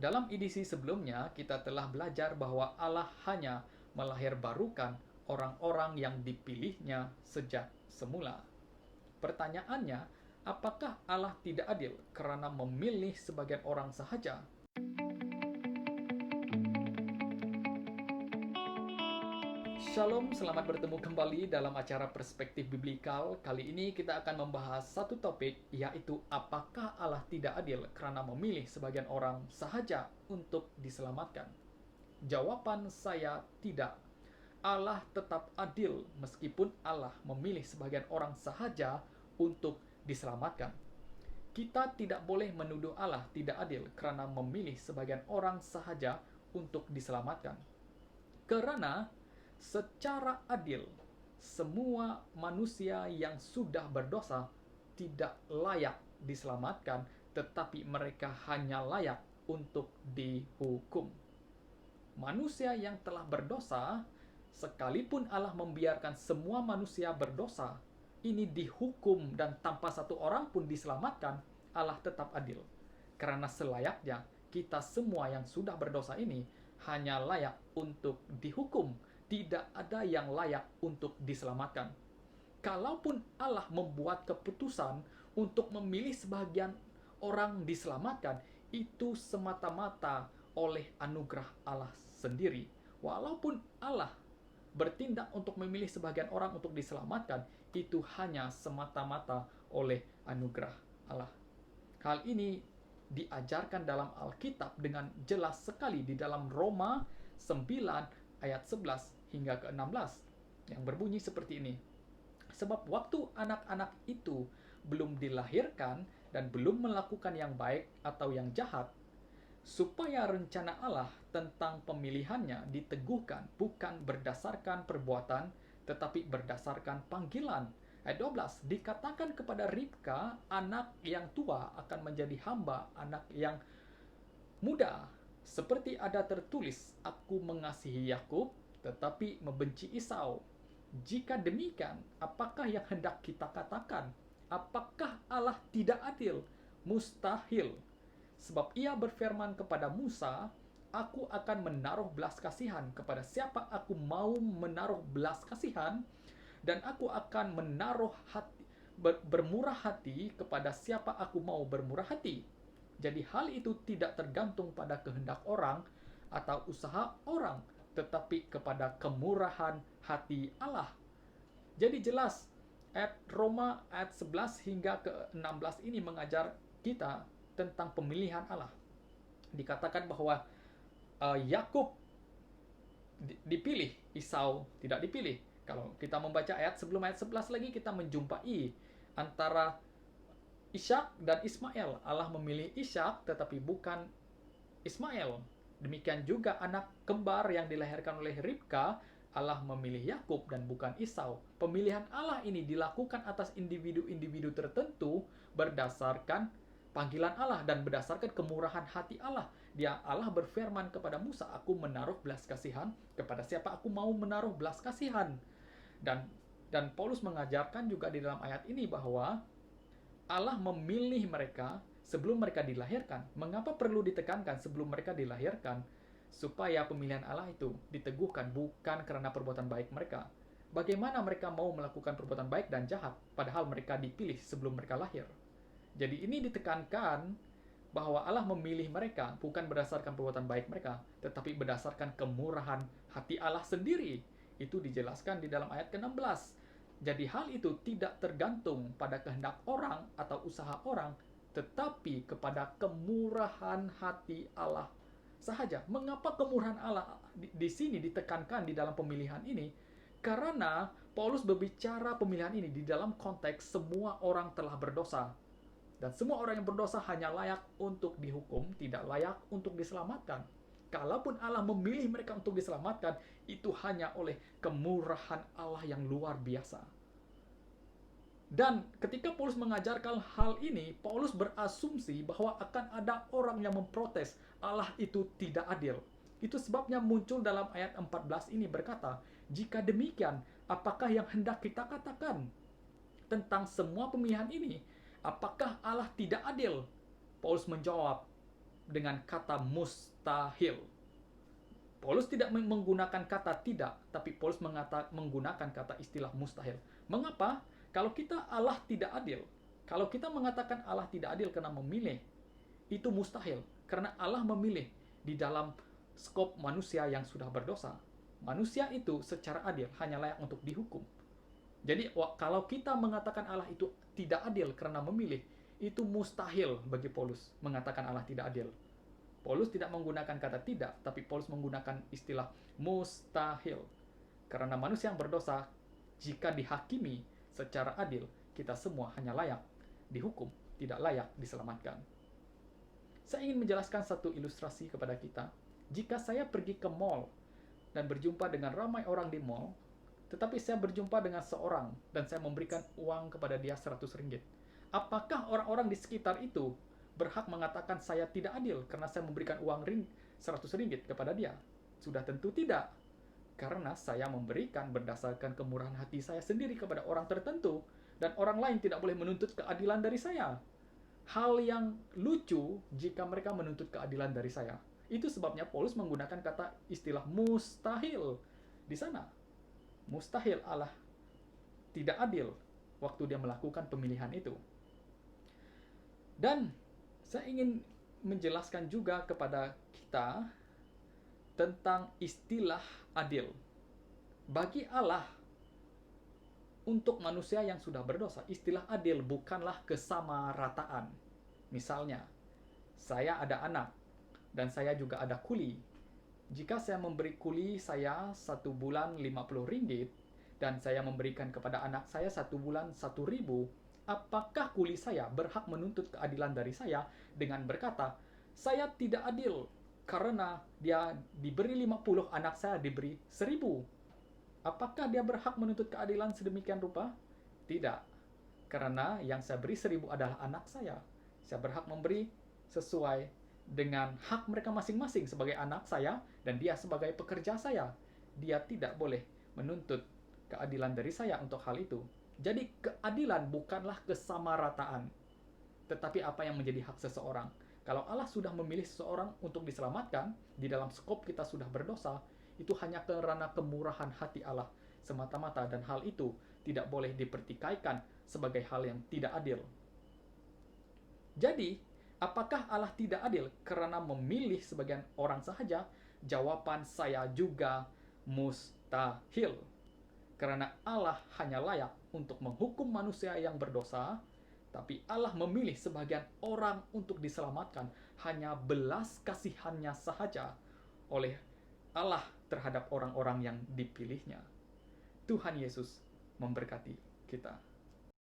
Dalam edisi sebelumnya, kita telah belajar bahwa Allah hanya melahirbarukan orang-orang yang dipilihnya sejak semula. Pertanyaannya, apakah Allah tidak adil karena memilih sebagian orang sahaja? Shalom, selamat bertemu kembali dalam acara Perspektif Biblikal. Kali ini kita akan membahas satu topik, yaitu apakah Allah tidak adil karena memilih sebagian orang sahaja untuk diselamatkan? Jawaban saya tidak. Allah tetap adil meskipun Allah memilih sebagian orang sahaja untuk diselamatkan. Kita tidak boleh menuduh Allah tidak adil karena memilih sebagian orang sahaja untuk diselamatkan. Karena secara adil, semua manusia yang sudah berdosa tidak layak diselamatkan, tetapi mereka hanya layak untuk dihukum. Manusia yang telah berdosa, sekalipun Allah membiarkan semua manusia berdosa, ini dihukum dan tanpa satu orang pun diselamatkan, Allah tetap adil. Karena selayaknya kita semua yang sudah berdosa ini hanya layak untuk dihukum, tidak ada yang layak untuk diselamatkan. Kalaupun Allah membuat keputusan untuk memilih sebagian orang diselamatkan, itu semata-mata oleh anugerah Allah sendiri. Walaupun Allah bertindak untuk memilih sebagian orang untuk diselamatkan, itu hanya semata-mata oleh anugerah Allah. Hal ini diajarkan dalam Alkitab dengan jelas sekali di dalam Roma 9 ayat 11 hingga ke-16 yang berbunyi seperti ini. Sebab waktu anak-anak itu belum dilahirkan dan belum melakukan yang baik atau yang jahat, supaya rencana Allah tentang pemilihannya diteguhkan bukan berdasarkan perbuatan, tetapi berdasarkan panggilan. Ayat 12, dikatakan kepada Ribka, anak yang tua akan menjadi hamba anak yang muda. Seperti ada tertulis, aku mengasihi Yakub, tetapi membenci Esau. Jika demikian, apakah yang hendak kita katakan? Apakah Allah tidak adil? Mustahil. Sebab ia berfirman kepada Musa, aku akan menaruh belas kasihan kepada siapa aku mau menaruh belas kasihan, dan aku akan menaruh bermurah hati kepada siapa aku mau bermurah hati. Jadi hal itu tidak tergantung pada kehendak orang atau usaha orang, tetapi kepada kemurahan hati Allah. Jadi jelas, ayat Roma ayat 11 hingga ke-16 ini mengajar kita tentang pemilihan Allah. Dikatakan bahwa Yakub dipilih, Esau tidak dipilih. Kalau kita membaca ayat sebelum ayat 11 lagi, kita menjumpai antara Ishak dan Ismail. Allah memilih Ishak tetapi bukan Ismail. Demikian juga anak kembar yang dilahirkan oleh Ribka, Allah memilih Yakub dan bukan Esau. Pemilihan Allah ini dilakukan atas individu-individu tertentu berdasarkan panggilan Allah dan berdasarkan kemurahan hati Allah. Allah berfirman kepada Musa, aku menaruh belas kasihan kepada siapa aku mau menaruh belas kasihan. Dan Paulus mengajarkan juga di dalam ayat ini bahwa Allah memilih mereka sebelum mereka dilahirkan. Mengapa perlu ditekankan sebelum mereka dilahirkan? Supaya pemilihan Allah itu diteguhkan bukan karena perbuatan baik mereka. Bagaimana mereka mau melakukan perbuatan baik dan jahat padahal mereka dipilih sebelum mereka lahir? Jadi ini ditekankan bahwa Allah memilih mereka bukan berdasarkan perbuatan baik mereka, tetapi berdasarkan kemurahan hati Allah sendiri. Itu dijelaskan di dalam ayat ke-16. Jadi hal itu tidak tergantung pada kehendak orang atau usaha orang, tetapi kepada kemurahan hati Allah sahaja. Mengapa kemurahan Allah di sini ditekankan di dalam pemilihan ini? Karena Paulus berbicara pemilihan ini di dalam konteks semua orang telah berdosa. Dan semua orang yang berdosa hanya layak untuk dihukum, tidak layak untuk diselamatkan. Kalaupun Allah memilih mereka untuk diselamatkan, itu hanya oleh kemurahan Allah yang luar biasa. Dan ketika Paulus mengajarkan hal ini, Paulus berasumsi bahwa akan ada orang yang memprotes Allah itu tidak adil. Itu sebabnya muncul dalam ayat 14 ini berkata, jika demikian, apakah yang hendak kita katakan tentang semua pemilihan ini? Apakah Allah tidak adil? Paulus menjawab, dengan kata mustahil. Paulus tidak menggunakan kata tidak, tapi Paulus menggunakan kata istilah mustahil. Mengapa? Kalau kita Allah tidak adil, kalau kita mengatakan Allah tidak adil karena memilih, itu mustahil. Karena Allah memilih di dalam skop manusia yang sudah berdosa. Manusia itu secara adil hanya layak untuk dihukum. Jadi kalau kita mengatakan Allah itu tidak adil karena memilih, itu mustahil bagi Paulus mengatakan Allah tidak adil. Paulus tidak menggunakan kata tidak, tapi Paulus menggunakan istilah mustahil. Karena manusia yang berdosa, jika dihakimi secara adil, kita semua hanya layak dihukum, tidak layak diselamatkan. Saya ingin menjelaskan satu ilustrasi kepada kita. Jika saya pergi ke mall dan berjumpa dengan ramai orang di mall, tetapi saya berjumpa dengan seorang dan saya memberikan uang kepada dia 100 ringgit. Apakah orang-orang di sekitar itu berhak mengatakan saya tidak adil karena saya memberikan uang 100 ringgit kepada dia? Sudah tentu tidak. Karena saya memberikan berdasarkan kemurahan hati saya sendiri kepada orang tertentu, dan orang lain tidak boleh menuntut keadilan dari saya. Hal yang lucu jika mereka menuntut keadilan dari saya. Itu sebabnya Paulus menggunakan kata istilah mustahil di sana. Mustahil Allah tidak adil waktu dia melakukan pemilihan itu. Dan saya ingin menjelaskan juga kepada kita tentang istilah adil. Bagi Allah, untuk manusia yang sudah berdosa, istilah adil bukanlah kesamarataan. Misalnya, saya ada anak dan saya juga ada kuli. Jika saya memberi kuli saya 1 bulan 50 ringgit dan saya memberikan kepada anak saya 1 bulan 1.000, apakah kuli saya berhak menuntut keadilan dari saya dengan berkata, saya tidak adil karena dia diberi 50, anak saya diberi 1.000. Apakah dia berhak menuntut keadilan sedemikian rupa? Tidak. Karena yang saya beri 1.000 adalah anak saya. Saya berhak memberi sesuai dengan hak mereka masing-masing sebagai anak saya dan dia sebagai pekerja saya. Dia tidak boleh menuntut keadilan dari saya untuk hal itu. Jadi keadilan bukanlah kesamarataan, tetapi apa yang menjadi hak seseorang. Kalau Allah sudah memilih seseorang untuk diselamatkan, di dalam skop kita sudah berdosa, itu hanya karena kemurahan hati Allah semata-mata, dan hal itu tidak boleh dipertikaikan sebagai hal yang tidak adil. Jadi, apakah Allah tidak adil karena memilih sebagian orang sahaja? Jawaban saya juga mustahil. Karena Allah hanya layak untuk menghukum manusia yang berdosa, tapi Allah memilih sebagian orang untuk diselamatkan, hanya belas kasihannya sahaja oleh Allah terhadap orang-orang yang dipilihnya. Tuhan Yesus memberkati kita.